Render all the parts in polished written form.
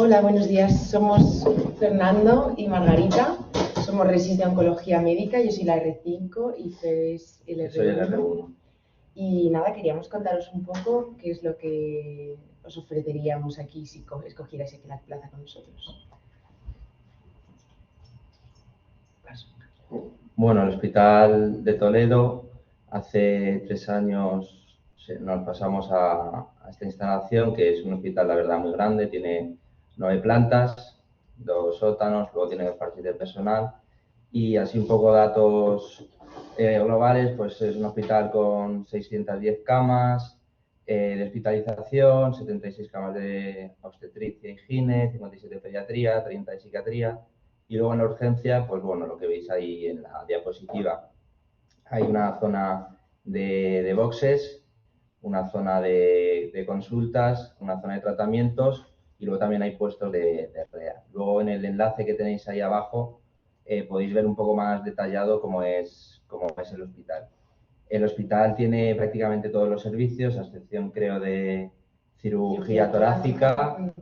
Hola, buenos días. Somos Fernando y Margarita. Somos resis de oncología médica. Yo soy la R5 y Fede es el R1. Soy el R1. Y nada, queríamos contaros un poco qué es lo que os ofreceríamos aquí si escogierais aquí la plaza con nosotros. Bueno, el Hospital de Toledo, hace 3 años nos pasamos a esta instalación, que es un hospital, la verdad, muy grande, tiene 9 plantas, 2 sótanos, luego tiene 2 partes de personal y así un poco datos globales, pues es un hospital con 610 camas de hospitalización, 76 camas de obstetricia y gine, 57 de pediatría, 30 de psiquiatría. Y luego en la urgencia, pues bueno, lo que veis ahí en la diapositiva, hay una zona de boxes, una zona de consultas, una zona de tratamientos y luego también hay puestos de REA. Luego en el enlace que tenéis ahí abajo podéis ver un poco más detallado cómo es el hospital. El hospital tiene prácticamente todos los servicios, a excepción creo de cirugía torácica.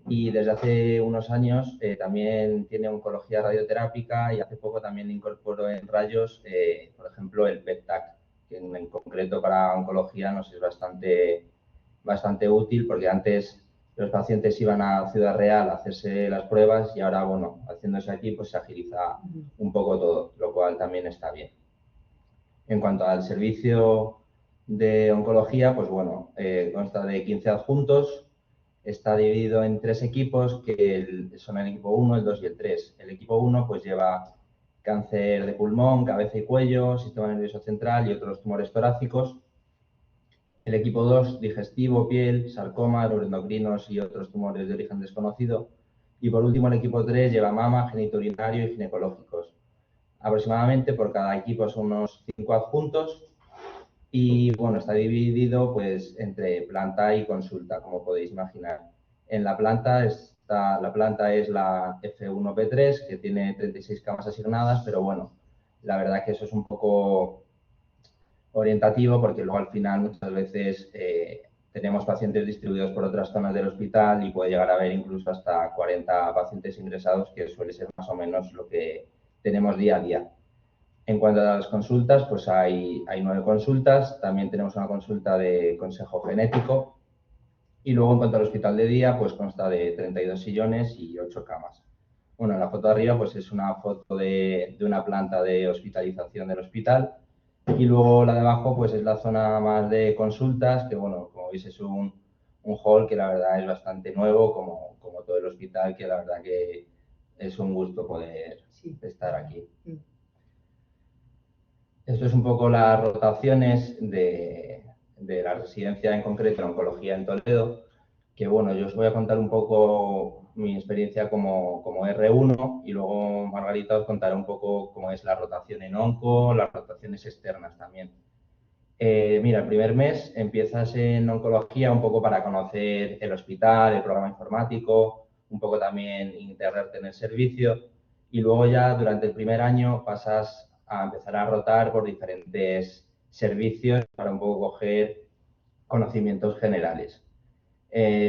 Y desde hace unos años también tiene oncología radioterápica y hace poco también incorporó en rayos, por ejemplo, el PET-TAC, que en concreto para oncología nos es bastante útil porque antes los pacientes iban a Ciudad Real a hacerse las pruebas y ahora, bueno, haciéndose aquí, pues se agiliza un poco todo, lo cual también está bien. En cuanto al servicio de oncología, pues bueno, consta de 15 adjuntos. Está dividido en 3 equipos, que son el equipo 1, el 2 y el 3. El equipo 1 pues lleva cáncer de pulmón, cabeza y cuello, sistema nervioso central y otros tumores torácicos. El equipo 2, digestivo, piel, sarcoma, neuroendocrinos y otros tumores de origen desconocido. Y por último, el equipo 3 lleva mama, genitourinario y ginecológicos. Aproximadamente por cada equipo son unos 5 adjuntos. Y bueno, está dividido pues entre planta y consulta, como podéis imaginar. En la planta es la F1P3, que tiene 36 camas asignadas, pero bueno, la verdad que eso es un poco orientativo porque luego al final muchas veces tenemos pacientes distribuidos por otras zonas del hospital y puede llegar a haber incluso hasta 40 pacientes ingresados, que suele ser más o menos lo que tenemos día a día. En cuanto a las consultas, pues hay 9 consultas, también tenemos una consulta de consejo genético y luego en cuanto al hospital de día, pues consta de 32 sillones y 8 camas. Bueno, la foto de arriba pues es una foto de una planta de hospitalización del hospital y luego la de abajo pues es la zona más de consultas, que bueno, como veis es un hall que la verdad es bastante nuevo, como todo el hospital, que la verdad que es un gusto poder estar aquí. Esto es un poco las rotaciones de la residencia en concreto en oncología en Toledo, que bueno, yo os voy a contar un poco mi experiencia como R1 y luego Margarita os contará un poco cómo es la rotación en onco, las rotaciones externas también. Mira, el primer mes empiezas en oncología un poco para conocer el hospital, el programa informático, un poco también integrarte en el servicio y luego ya durante el primer año pasas a empezar a rotar por diferentes servicios para un poco coger conocimientos generales.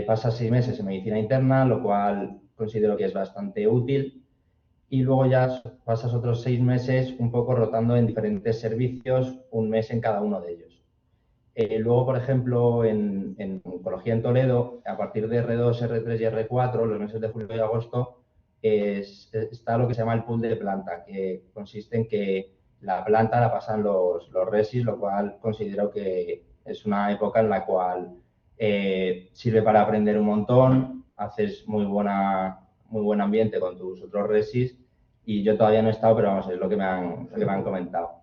Pasas 6 meses en medicina interna, lo cual considero que es bastante útil y luego ya pasas otros 6 meses un poco rotando en diferentes servicios, un mes en cada uno de ellos. Luego, por ejemplo, en oncología en Toledo, a partir de R2, R3 y R4, los meses de julio y agosto, está lo que se llama el pool de planta, que consiste en que la planta la pasan los resis, lo cual considero que es una época en la cual sirve para aprender un montón, haces muy buen ambiente con tus otros resis y yo todavía no he estado, pero vamos, es lo que me han comentado.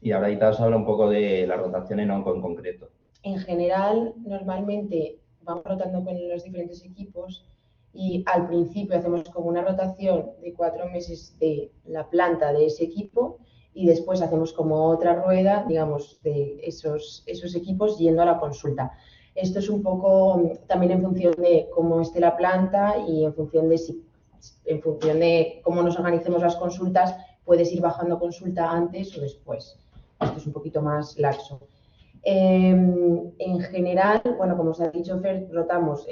Y ahora os habla un poco de la rotación en onco en concreto. En general, normalmente vamos rotando con los diferentes equipos y al principio hacemos como una rotación de 4 meses de la planta de ese equipo y después hacemos como otra rueda, digamos, de esos equipos yendo a la consulta. Esto es un poco también en función de cómo esté la planta y en función de cómo nos organicemos las consultas, puedes ir bajando consulta antes o después. Esto es un poquito más laxo. En general, bueno, como os ha dicho Fer, rotamos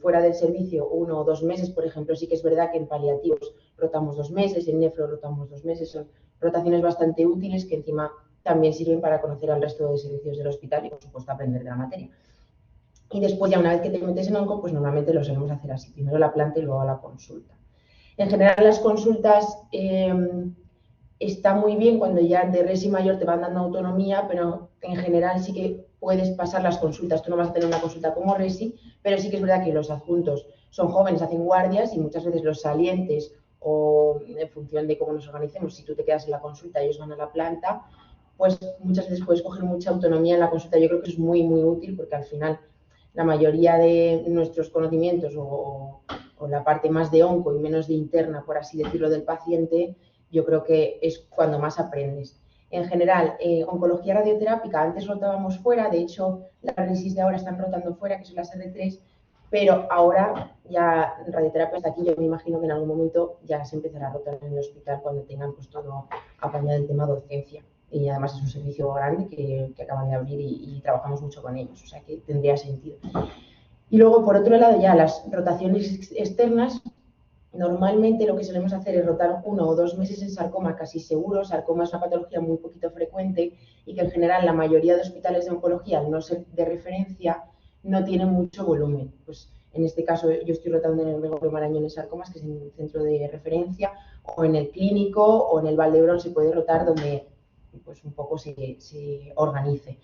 fuera del servicio 1 o 2 meses, por ejemplo. Sí que es verdad que en paliativos rotamos 2 meses, en nefro rotamos 2 meses, son rotaciones bastante útiles que encima también sirven para conocer al resto de servicios del hospital y, por supuesto, aprender de la materia. Y después, ya una vez que te metes en onco, pues normalmente lo solemos hacer así, primero la planta y luego la consulta. En general, las consultas está muy bien cuando ya de resi mayor te van dando autonomía, pero en general sí que puedes pasar las consultas. Tú no vas a tener una consulta como resi, pero sí que es verdad que los adjuntos son jóvenes, hacen guardias y muchas veces los salientes, o en función de cómo nos organicemos, si tú te quedas en la consulta y ellos van a la planta, pues muchas veces puedes coger mucha autonomía en la consulta. Yo creo que es muy, muy útil porque al final la mayoría de nuestros conocimientos o la parte más de onco y menos de interna, por así decirlo, del paciente, yo creo que es cuando más aprendes. En general, oncología radioterápica, antes rotábamos fuera, de hecho, las RESIS de ahora están rotando fuera, que son las R3, pero ahora ya radioterapia está aquí. Yo me imagino que en algún momento ya se empezará a rotar en el hospital cuando tengan pues todo apañado el tema docencia. Y además es un servicio grande que acaban de abrir y trabajamos mucho con ellos, o sea que tendría sentido. Y luego, por otro lado, ya las rotaciones externas, normalmente lo que solemos hacer es rotar 1 o 2 meses en sarcoma casi seguro. Sarcoma es una patología muy poquito frecuente y que en general la mayoría de hospitales de oncología, al no ser de referencia, no tienen mucho volumen. Pues en este caso yo estoy rotando en el Gregorio Marañón en sarcomas, que es el centro de referencia, o en el clínico o en el Valdebrón se puede rotar donde pues un poco se organice.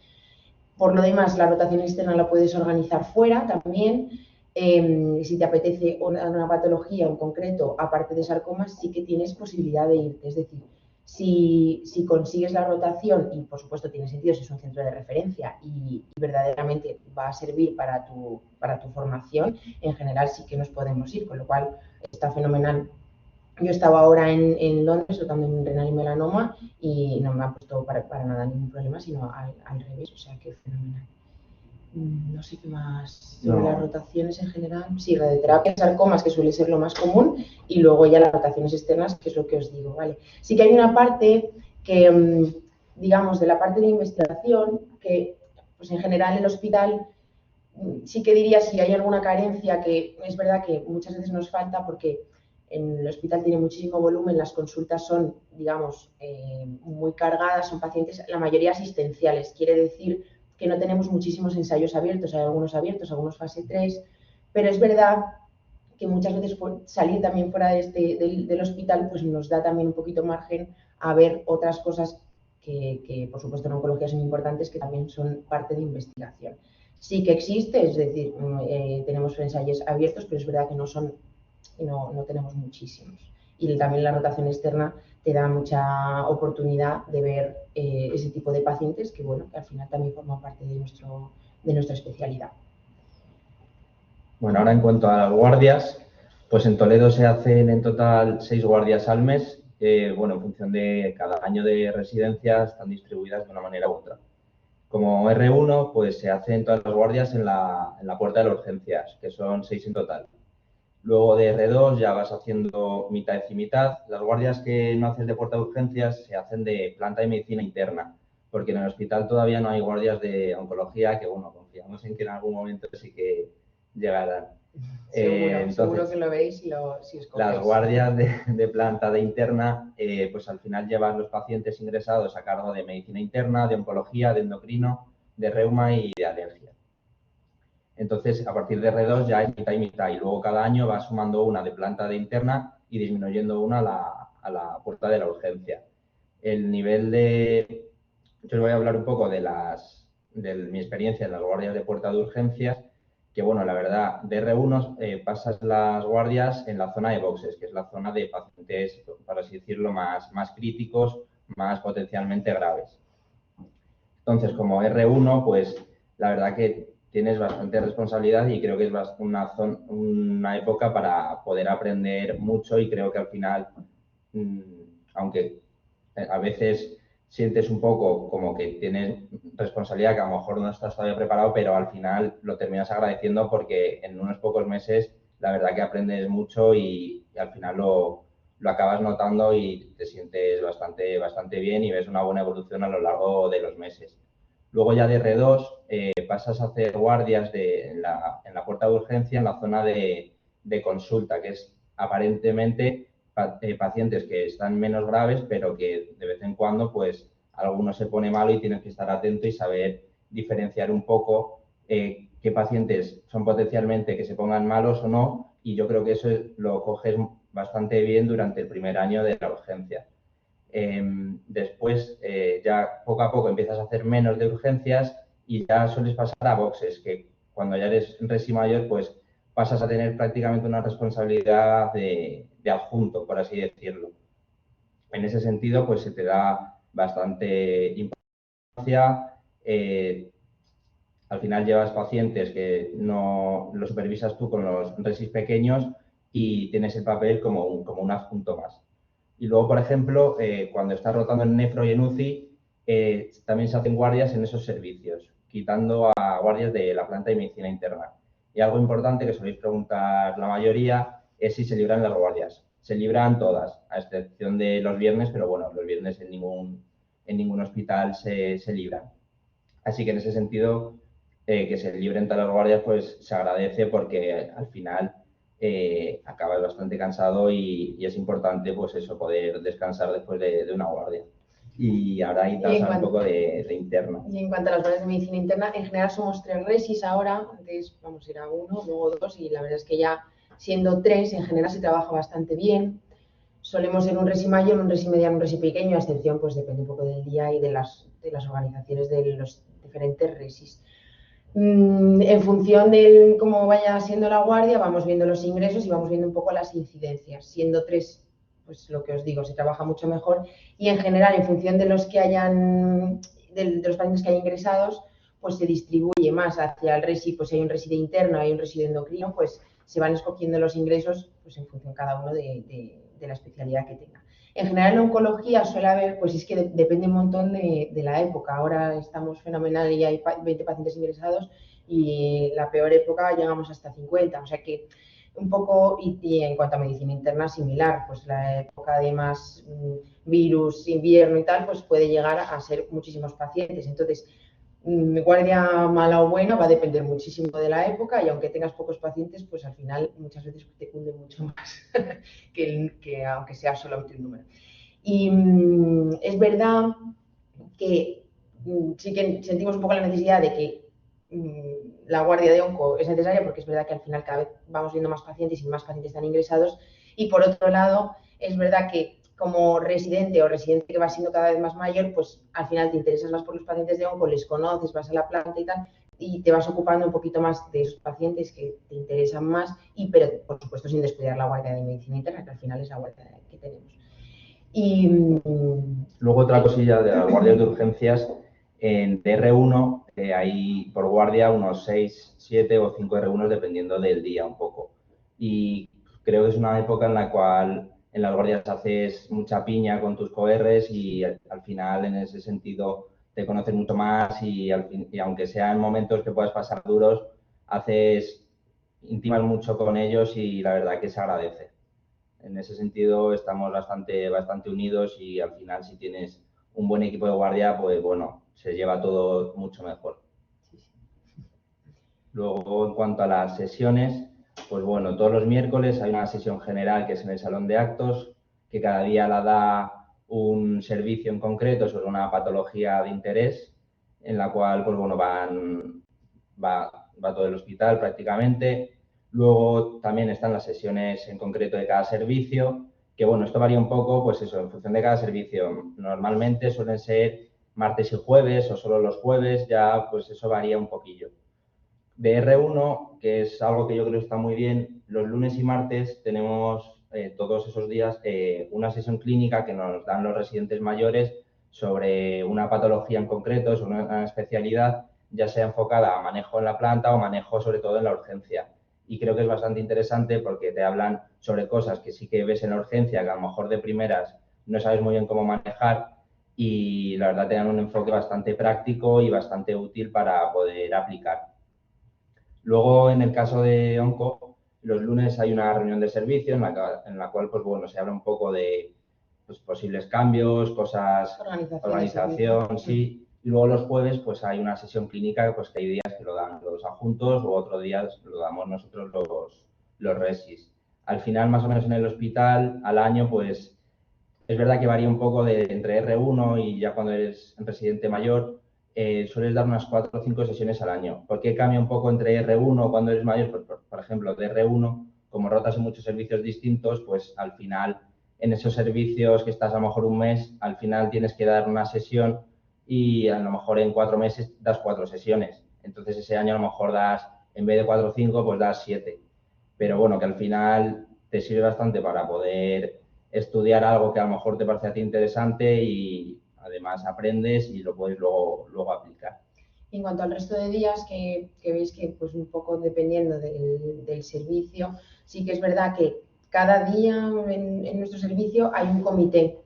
Por lo demás, la rotación externa la puedes organizar fuera también. Si te apetece una patología en concreto, aparte de sarcomas, sí que tienes posibilidad de irte. Es decir, si consigues la rotación, y por supuesto tiene sentido si es un centro de referencia y verdaderamente va a servir para tu formación, en general sí que nos podemos ir, con lo cual está fenomenal. Yo estaba ahora en Londres tratando en renal y melanoma y no me ha puesto para nada ningún problema, sino al revés, o sea que fenomenal. No sé qué más sobre las rotaciones en general. Sí, radioterapia, sarcomas, que suele ser lo más común, y luego ya las rotaciones externas, que es lo que os digo, ¿vale? Sí que hay una parte que, digamos, de la parte de investigación, que pues en general el hospital sí que diría si hay alguna carencia, que es verdad que muchas veces nos falta porque en el hospital tiene muchísimo volumen, las consultas son, digamos, muy cargadas, son pacientes, la mayoría asistenciales, quiere decir que no tenemos muchísimos ensayos abiertos, hay algunos abiertos, algunos fase 3, pero es verdad que muchas veces salir también fuera del hospital pues nos da también un poquito margen a ver otras cosas que por supuesto en oncología son importantes, que también son parte de investigación. Sí que existe, es decir, tenemos ensayos abiertos, pero es verdad que no tenemos muchísimos. Y también la rotación externa te da mucha oportunidad de ver ese tipo de pacientes que, bueno, que al final también forman parte de nuestra especialidad. Bueno, ahora en cuanto a las guardias, pues en Toledo se hacen en total 6 guardias al mes. Bueno, en función de cada año de residencia están distribuidas de una manera u otra. Como R1, pues se hacen todas las guardias en la puerta de las urgencias, que son 6 en total. Luego de R2 ya vas haciendo mitad y mitad. Las guardias que no haces de puerta de urgencias se hacen de planta de medicina interna, porque en el hospital todavía no hay guardias de oncología, que bueno, confiamos en que en algún momento sí que llegarán. Seguro que lo veis si os cogéis. Las guardias de planta de interna, pues al final llevan los pacientes ingresados a cargo de medicina interna, de oncología, de endocrino, de reuma y de alergia. Entonces, a partir de R2 ya es mitad y mitad, y luego cada año va sumando una de planta de interna y disminuyendo una a la puerta de la urgencia. El nivel de... Yo os voy a hablar un poco de mi experiencia en las guardias de puerta de urgencias, que bueno, la verdad, de R1 pasas las guardias en la zona de boxes, que es la zona de pacientes, por así decirlo, más críticos, más potencialmente graves. Entonces, como R1, pues la verdad que tienes bastante responsabilidad y creo que es una época para poder aprender mucho, y creo que al final, aunque a veces sientes un poco como que tienes responsabilidad, que a lo mejor no estás todavía preparado, pero al final lo terminas agradeciendo porque en unos pocos meses la verdad que aprendes mucho y al final lo acabas notando y te sientes bastante bien y ves una buena evolución a lo largo de los meses. Luego ya de R2 pasas a hacer guardias en la puerta de urgencia en la zona de consulta, que es aparentemente pacientes que están menos graves, pero que de vez en cuando pues alguno se pone malo y tienes que estar atento y saber diferenciar un poco qué pacientes son potencialmente que se pongan malos o no, y yo creo que eso lo coges bastante bien durante el primer año de la urgencia. Después, ya poco a poco empiezas a hacer menos de urgencias y ya sueles pasar a boxes, que cuando ya eres resi mayor, pues pasas a tener prácticamente una responsabilidad de adjunto, por así decirlo. En ese sentido, pues se te da bastante importancia. Al final llevas pacientes que no los supervisas tú con los resis pequeños y tienes el papel como un adjunto más. Y luego, por ejemplo, cuando estás rotando en nefro y en UCI, también se hacen guardias en esos servicios, quitando a guardias de la planta de medicina interna. Y algo importante que soléis preguntar la mayoría es si se libran las guardias. Se libran todas, a excepción de los viernes, pero bueno, los viernes en ningún hospital se libran. Así que en ese sentido, que se libren todas las guardias, pues se agradece porque al final acabas bastante cansado y es importante, pues eso, poder descansar después de una guardia. Y ahora ahí te vas a hablar un poco de interna. Y en cuanto a las guardias de medicina interna, en general somos 3 resis ahora, antes vamos a ir a 1, luego 2, y la verdad es que ya siendo 3, en general se trabaja bastante bien. Solemos ser un resi mayor, un resi mediano, un resi pequeño, a excepción, pues depende un poco del día y de las organizaciones de los diferentes resis. En función de cómo vaya siendo la guardia, vamos viendo los ingresos y vamos viendo un poco las incidencias. Siendo 3, pues lo que os digo, se trabaja mucho mejor. Y en general, en función de los que hayan, de los pacientes que hay ingresados, pues se distribuye más hacia el resi. Pues si hay un resi de interno, hay un resi de endocrino, pues se van escogiendo los ingresos pues en función cada uno de la especialidad que tenga. En general, en oncología suele haber, pues es que depende un montón de la época. Ahora estamos fenomenal y hay 20 pacientes ingresados, y la peor época llegamos hasta 50. O sea que un poco, y en cuanto a medicina interna, similar, pues la época de más virus, invierno y tal, pues puede llegar a ser muchísimos pacientes. Entonces, guardia mala o buena va a depender muchísimo de la época, y aunque tengas pocos pacientes, pues al final muchas veces te cunde mucho más que aunque sea solamente un número. Y es verdad que sí que sentimos un poco la necesidad de que la guardia de onco es necesaria, porque es verdad que al final cada vez vamos viendo más pacientes y más pacientes están ingresados. Y por otro lado, es verdad que como residente o residente que va siendo cada vez más mayor, pues al final te interesas más por los pacientes de onco, les conoces, vas a la planta y tal, y te vas ocupando un poquito más de esos pacientes que te interesan más, pero por supuesto sin descuidar la guardia de medicina interna, que al final es la guardia que tenemos. Y luego otra cosilla de las guardias de urgencias, en R1 hay por guardia unos 6, 7 o 5 R1 dependiendo del día un poco. Y creo que es una época en la cual en las guardias haces mucha piña con tus coRs y al final en ese sentido te conoces mucho más y aunque sea en momentos que puedas pasar duros, intimas mucho con ellos y la verdad que se agradece. En ese sentido estamos bastante unidos y al final si tienes un buen equipo de guardia, pues bueno, se lleva todo mucho mejor. Luego, en cuanto a las sesiones, pues bueno, todos los miércoles hay una sesión general que es en el salón de actos, que cada día la da un servicio en concreto sobre una patología de interés, en la cual, pues bueno, va todo el hospital prácticamente. Luego también están las sesiones en concreto de cada servicio, que bueno, esto varía un poco, pues eso, en función de cada servicio. Normalmente suelen ser martes y jueves o solo los jueves, ya pues eso varía un poquillo. De R1, que es algo que yo creo que está muy bien, los lunes y martes tenemos todos esos días una sesión clínica que nos dan los residentes mayores sobre una patología en concreto, sobre una especialidad, ya sea enfocada a manejo en la planta o manejo sobre todo en la urgencia. Y creo que es bastante interesante porque te hablan sobre cosas que sí que ves en la urgencia, que a lo mejor de primeras no sabes muy bien cómo manejar, y la verdad te dan un enfoque bastante práctico y bastante útil para poder aplicar. Luego, en el caso de Onco, los lunes hay una reunión de servicio en la cual, pues bueno, se habla un poco de pues, posibles cambios, cosas, organización, sí. Y luego los jueves pues hay una sesión clínica, pues que hay días que lo dan los adjuntos o otros días lo damos nosotros los resis. Al final, más o menos en el hospital, al año, pues es verdad que varía un poco entre R1 y ya cuando eres residente mayor, sueles dar unas 4 o 5 sesiones al año. ¿Por qué cambia un poco entre R1 cuando eres mayor? Pues, por ejemplo, de R1, como rotas en muchos servicios distintos, pues al final en esos servicios que estás a lo mejor un mes, al final tienes que dar una sesión y a lo mejor en 4 meses das 4 sesiones. Entonces ese año a lo mejor das, en vez de 4 o 5, pues das 7. Pero bueno, que al final te sirve bastante para poder estudiar algo que a lo mejor te parece a ti interesante y además aprendes y lo puedes luego aplicar. En cuanto al resto de días, que veis que pues un poco dependiendo del servicio, sí que es verdad que cada día en nuestro servicio hay un comité.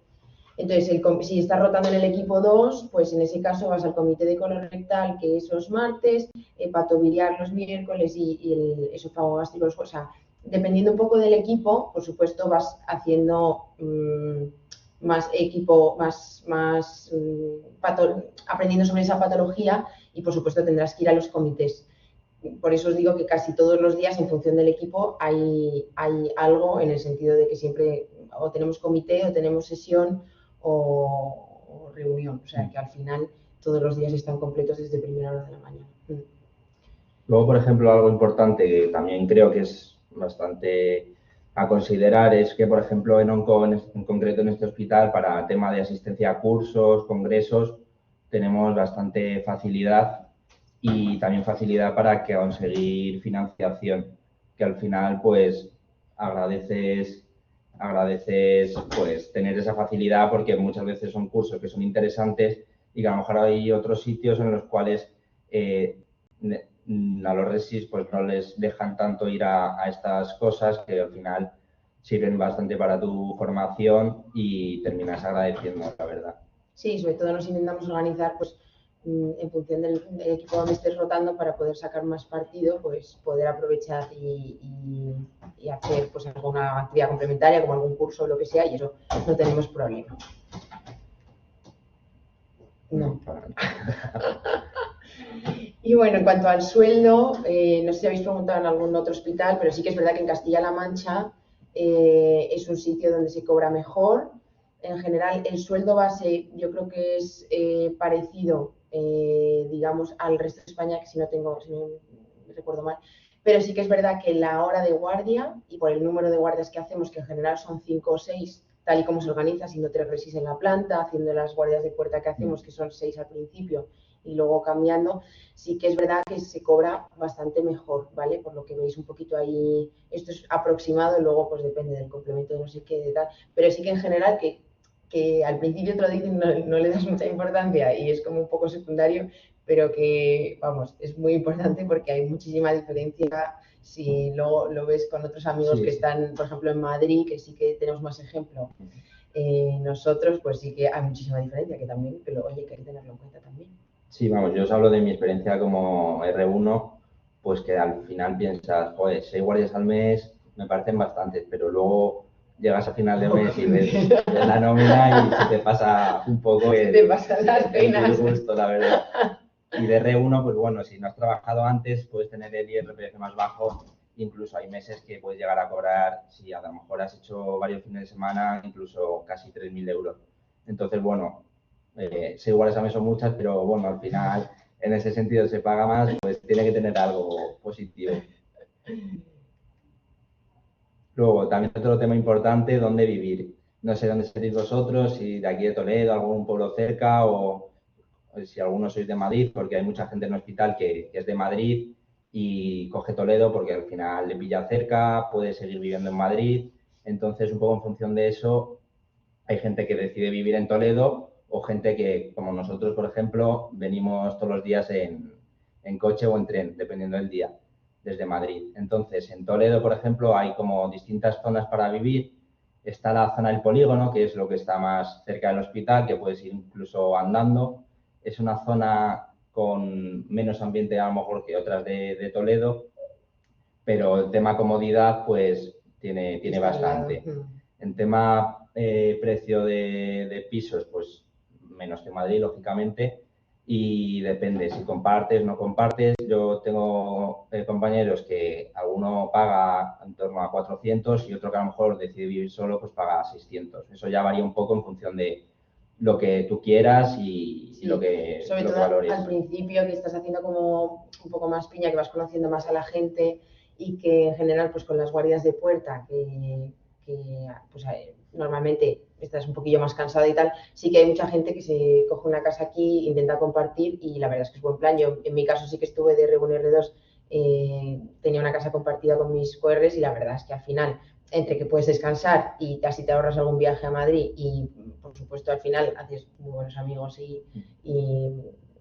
Entonces, si estás rotando en el equipo 2, pues en ese caso vas al comité de colorectal, que es los martes, hepatobiliar los miércoles y el esófago gástrico los jueves. O sea, dependiendo un poco del equipo, por supuesto, vas haciendo más equipo, aprendiendo sobre esa patología y, por supuesto, tendrás que ir a los comités. Por eso os digo que casi todos los días, en función del equipo, hay algo en el sentido de que siempre o tenemos comité o tenemos sesión o reunión. O sea, que al final todos los días están completos desde primera hora de la mañana. Luego, por ejemplo, algo importante que también creo que es bastante a considerar es que, por ejemplo, en Onco, en concreto en este hospital, para tema de asistencia a cursos, congresos, tenemos bastante facilidad y también facilidad para que conseguir financiación, que al final, pues, agradeces pues tener esa facilidad porque muchas veces son cursos que son interesantes y que a lo mejor hay otros sitios en los cuales a los resis pues no les dejan tanto ir a estas cosas que al final sirven bastante para tu formación y terminas agradeciendo, la verdad. Sí, sobre todo nos intentamos organizar pues en función del equipo donde estés rotando para poder sacar más partido, pues poder aprovechar y hacer pues alguna actividad complementaria como algún curso o lo que sea, y eso no tenemos problema. No. Y bueno, en cuanto al sueldo, no sé si habéis preguntado en algún otro hospital, pero sí que es verdad que en Castilla-La Mancha es un sitio donde se cobra mejor. En general, el sueldo base yo creo que es parecido, digamos, al resto de España, que si no me recuerdo mal. Pero sí que es verdad que la hora de guardia, y por el número de guardias que hacemos, que en general son 5 o 6, tal y como se organiza, siendo 3 resis en la planta, haciendo las guardias de puerta que hacemos, que son 6 al principio, y luego cambiando, sí que es verdad que se cobra bastante mejor, ¿vale? Por lo que veis un poquito ahí, esto es aproximado y luego pues depende del complemento de no sé qué, de tal, pero sí que en general que al principio te lo dicen, no le das mucha importancia y es como un poco secundario, pero que, vamos, es muy importante porque hay muchísima diferencia si luego lo ves con otros amigos que están, por ejemplo, en Madrid, que sí que tenemos más ejemplo. Nosotros, pues sí que hay muchísima diferencia, que también, pero oye, que hay que tenerlo en cuenta también. Sí, vamos, yo os hablo de mi experiencia como R1, pues que al final piensas, joder, 6 guardias al mes me parecen bastantes, pero luego llegas a final de mes y ves la nómina y se te pasa un poco te pasan las penas. el gusto, la verdad. Y de R1, pues bueno, si no has trabajado antes, puedes tener el IRPF más bajo. Incluso hay meses que puedes llegar a cobrar, si a lo mejor has hecho varios fines de semana, incluso casi 3.000 euros. Entonces, bueno, 6 guardias al mes son muchas, pero bueno, al final, en ese sentido se paga más, pues tiene que tener algo positivo. Luego, también otro tema importante, ¿dónde vivir? No sé dónde seréis vosotros, si de aquí de Toledo, algún pueblo cerca o si algunos sois de Madrid, porque hay mucha gente en el hospital que es de Madrid y coge Toledo porque al final le pilla cerca, puede seguir viviendo en Madrid. Entonces, un poco en función de eso, hay gente que decide vivir en Toledo o gente que, como nosotros, por ejemplo, venimos todos los días en coche o en tren, dependiendo del día, desde Madrid. Entonces, en Toledo, por ejemplo, hay como distintas zonas para vivir. Está la zona del polígono, que es lo que está más cerca del hospital, que puedes ir incluso andando. Es una zona con menos ambiente a lo mejor que otras de Toledo, pero el tema comodidad pues tiene bastante. En tema precio de pisos, pues menos que Madrid, lógicamente, y depende si compartes, no compartes. Yo tengo compañeros que alguno paga en torno a 400 y otro que a lo mejor decide vivir solo, pues paga 600. Eso ya varía un poco en función de lo que tú quieras y Sí, lo que sobre todo valores. al principio, que estás haciendo como un poco más piña, que vas conociendo más a la gente y que en general pues con las guardias de puerta, que pues, normalmente estás un poquillo más cansada y tal, sí que hay mucha gente que se coge una casa aquí, intenta compartir y la verdad es que es buen plan. Yo en mi caso sí que estuve de R1 y R2, tenía una casa compartida con mis coerres y la verdad es que al final entre que puedes descansar y casi te ahorras algún viaje a Madrid y, por supuesto, al final haces muy buenos amigos y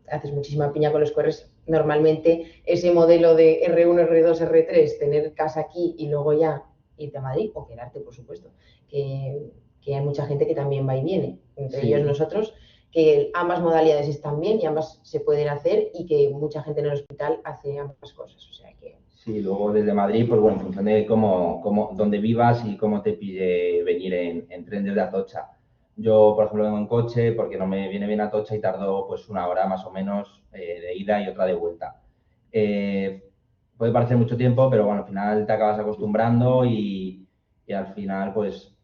haces muchísima piña con los coerres. Normalmente ese modelo de R1, R2, R3, tener casa aquí y luego ya irte a Madrid o quedarte, por supuesto, que hay mucha gente que también va y viene, entre Sí. ellos nosotros, que ambas modalidades están bien y ambas se pueden hacer y que mucha gente en el hospital hace ambas cosas, o sea que... Sí, luego desde Madrid, pues bueno, en función de dónde vivas y cómo te pille venir en tren desde Atocha. Yo, por ejemplo, vengo en coche porque no me viene bien Atocha y tardo pues 1 hora más o menos de ida y otra de vuelta. Puede parecer mucho tiempo, pero bueno, al final te acabas acostumbrando y al final pues...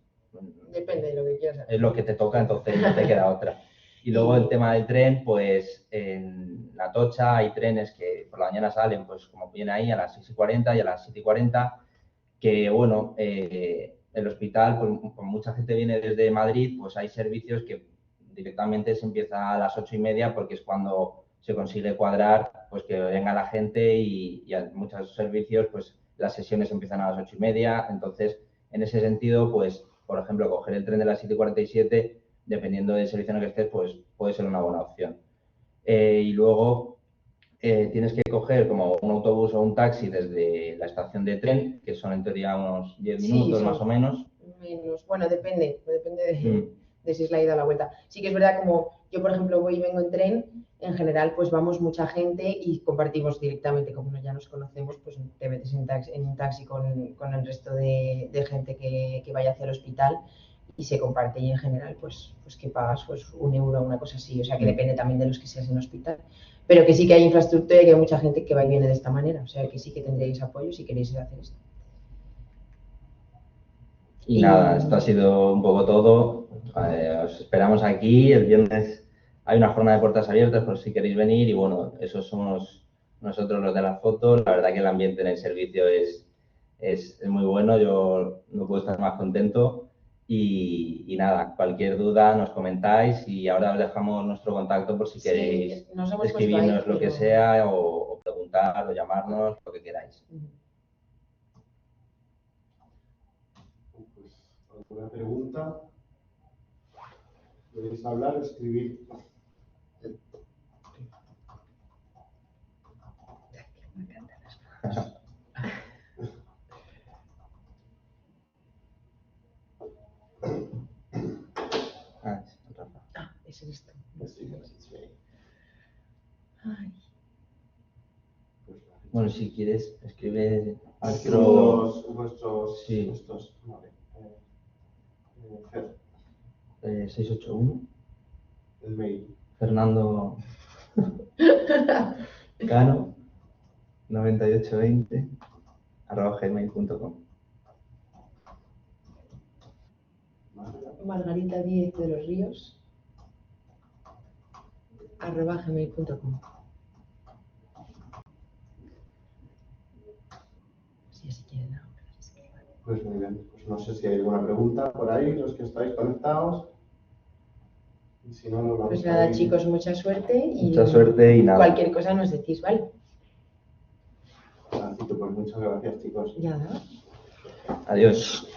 Depende de lo que quieras hacer. Es lo que te toca, entonces no te queda otra. Y luego el tema del tren, pues en Atocha hay trenes que por la mañana salen, pues como viene ahí a las 6:40 y a las 7:40, que bueno, el hospital, pues como mucha gente viene desde Madrid, pues hay servicios que directamente se empieza a las 8:30 porque es cuando se consigue cuadrar, pues que venga la gente y a muchos servicios, pues las sesiones empiezan a las 8:30, entonces en ese sentido, pues por ejemplo, coger el tren de las 7:47, dependiendo del servicio en el que estés, pues puede ser una buena opción. Y luego tienes que coger como un autobús o un taxi desde la estación de tren, que son en teoría unos 10 minutos más o menos. Bueno, depende de si es la ida o la vuelta. Sí que es verdad, como yo, por ejemplo, voy y vengo en tren, en general, pues vamos mucha gente y compartimos directamente, como ya nos conocemos, pues te metes en un taxi con el resto de gente que vaya hacia el hospital y se comparte y en general, pues que pagas pues 1 euro, una cosa así, o sea que depende también de los que seas en el hospital. Pero que sí que hay infraestructura y que hay mucha gente que va y viene de esta manera, o sea que sí que tendréis apoyo si queréis hacer esto. Y nada, esto ha sido un poco todo. Os esperamos aquí. El viernes hay una jornada de puertas abiertas por si queréis venir. Y bueno, esos somos nosotros los de las fotos. La verdad que el ambiente en el servicio es muy bueno. Yo no puedo estar más contento. Y nada, cualquier duda nos comentáis y ahora os dejamos nuestro contacto por si queréis escribirnos lo que sea o preguntar o llamarnos, lo que queráis. ¿Alguna pregunta? ¿Podéis hablar o escribir? Ese eres tú. Bueno, si quieres, escribe vuestros. Sí. Vale. 681. El mail. Fernando Cano 9820 @gmail.com. Margarita Díez de los Ríos @gmail.com. Si quieren ahora. Pues muy bien. Pues no sé si hay alguna pregunta por ahí, los que estáis conectados. Y si no, nos vamos pues nada, chicos, mucha suerte y nada. Cualquier cosa nos decís, ¿vale? Pues muchas gracias, chicos. Ya. Adiós.